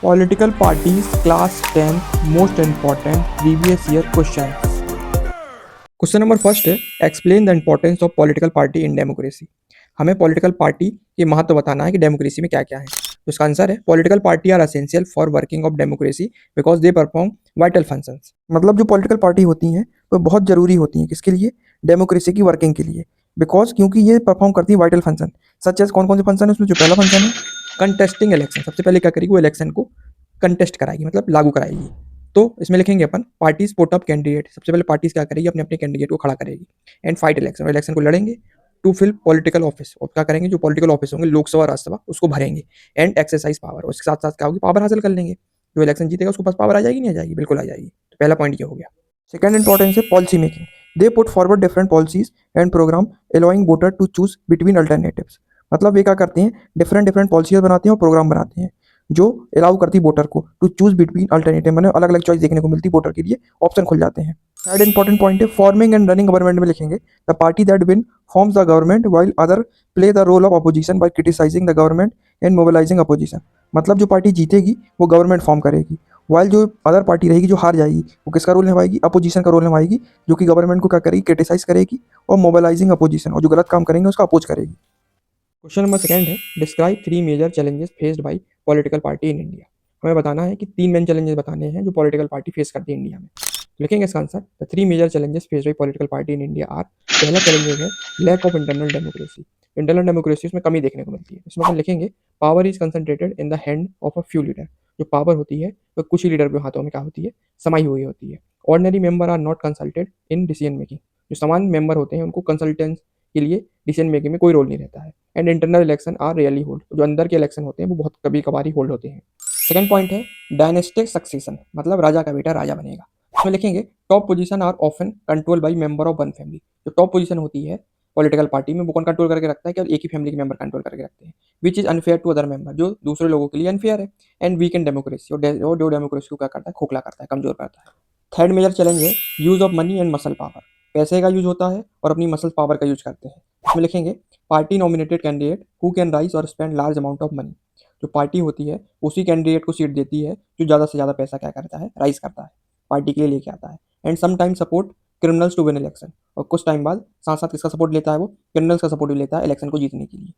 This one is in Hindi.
Political parties class 10 most important previous year questions. Question number first है explain the importance of political party in democracy. हमें पॉलिटिकल पार्टी के महत्व बताना है कि डेमोक्रेसी में क्या क्या है। तो इसका आंसर है political party are essential for working of democracy because they perform vital functions. मतलब जो पॉलिटिकल पार्टी होती हैं वो बहुत जरूरी होती हैं किसके लिए, डेमोक्रेसी की वर्किंग के लिए। बिकॉज क्योंकि ये परफॉर्म करती है वाइटल फंक्शन। सच एज कौन कौन से फंक्शन है उसमें, जो पहला फंक्शन है कंटेस्टिंग इलेक्शन। सबसे पहले क्या करेगी, वो इलेक्शन को कंटेस्ट कराएगी, मतलब लागू कराएगी। तो इसमें लिखेंगे अपन पार्टीज पुट अप कैंडिडेट। सबसे पहले पार्टीज क्या करेगी, अपने अपने कैंडिडेट को खड़ा करेगी। एंड फाइट इलेक्शन, और इलेक्शन को लड़ेंगे टू फिल पॉलिटिकल ऑफिस। और क्या करेंगे, जो पॉलिटिकल ऑफिस होंगे लोकसभा राज्यसभा उसको भरेंगे। एंड एक्सरसाइज पावर, उसके साथ साथ क्या होगी, पावर हासिल कर लेंगे। जो इलेक्शन जीतेगा उसको पास पावर आ जाएगी, नहीं आ जाएगी, बिल्कुल आ जाएगी। तो पहला पॉइंट ये हो गया। सेकंड इंपॉर्टेंस है policy making. They put forward different policies and program allowing voter to choose between alternatives. मतलब ये क्या करते हैं, डिफरेंट डिफरेंट पॉलिसीज बनाते हैं और प्रोग्राम बनाते हैं जो अलाउ करती वोटर को टू चूज बिटवीन अल्टरनेटिव, मैंने अलग अलग चॉइस देखने को मिलती वोटर के लिए, ऑप्शन खुल जाते हैं। थर्ड इंपॉर्टेंट पॉइंट है फॉर्मिंग एंड रनिंग गवर्नमेंट में लिखेंगे the party that win forms the government while other play the role of opposition by criticising the government and mobilising opposition. मतलब जो पार्टी जीतेगी वो गवर्नमेंट फॉर्म करेगी, वाइल जो अदर पार्टी रहेगी जो हार जाएगी वो किसका रोल निभाएगी, अपोजिशन का रोल निभाएगी, जो कि गवर्नमेंट को क्या करेगी, क्रिटिसाइज करेगी और मोबिलाइजिंग अपोजिशन, और जो गलत काम करेंगे उसका अपोज करेगी। क्वेश्चन नंबर सेकंड है describe 3 major challenges faced by political party in India. हमें बताना है कि 3 मेन चैलेंजेस बताने हैं जो पॉलिटिकल पार्टी फेस करती है इंडिया में। लिखेंगे इसका answer the 3 major challenges faced by political party in India are. पहला चैलेंज है lack of internal democracy. Internal democracy में कमी देखने को मिलती है। इसमें अपन लिखेंगे power is concentrated in the hand of a few leader. जो पावर होती है वो कुछ ही लीडर के हाथों में क्या होती है, समाई हुई होती है। Ordinary member are not consulted in decision making. जो सामान्य मेंबर होते हैं उनको कंसल्टेंस के लिए डिसीजन मेकिंग में कोई रोल नहीं रहता है। And internal election are really hold. जो अंदर के इलेक्शन होते हैं वो बहुत कभी कभार ही होल्ड होते हैं। सेकंड पॉइंट है डायनेस्टिक सक्सेशन, मतलब राजा का बेटा राजा बनेगा। इसमें लिखेंगे top position are often control by member of one family. जो टॉप पोजीशन होती है पॉलिटिकल पार्टी में वो कौन कंट्रोल करके रखता है, केवल एक ही फैमिली के मेंबर कंट्रोल करके रखते हैं। Which is unfair to other member, जो दूसरे लोगों के लिए अनफेयर है। एंड वीक इन डेमोक्रेसी, और जो डेमोक्रेसी को क्या करता है, खोखला करता है, कमजोर करता है। थर्ड मेजर चैलेंज है use of money and muscle power. पैसे का यूज होता है और अपनी मसल पावर का यूज करते हैं। इसमें लिखेंगे party nominated candidate who can raise और spend large amount of money. जो पार्टी होती है उसी कैंडिडेट को सीट देती है जो ज़्यादा से ज़्यादा पैसा क्या करता है, राइज करता है, पार्टी के लिए लेके आता है। And sometime support criminals to win election. और कुछ टाइम बाद साथ साथ किसका सपोर्ट लेता है, वो क्रिमिनल्स का सपोर्ट भी लेता है इलेक्शन को जीतने के लिए।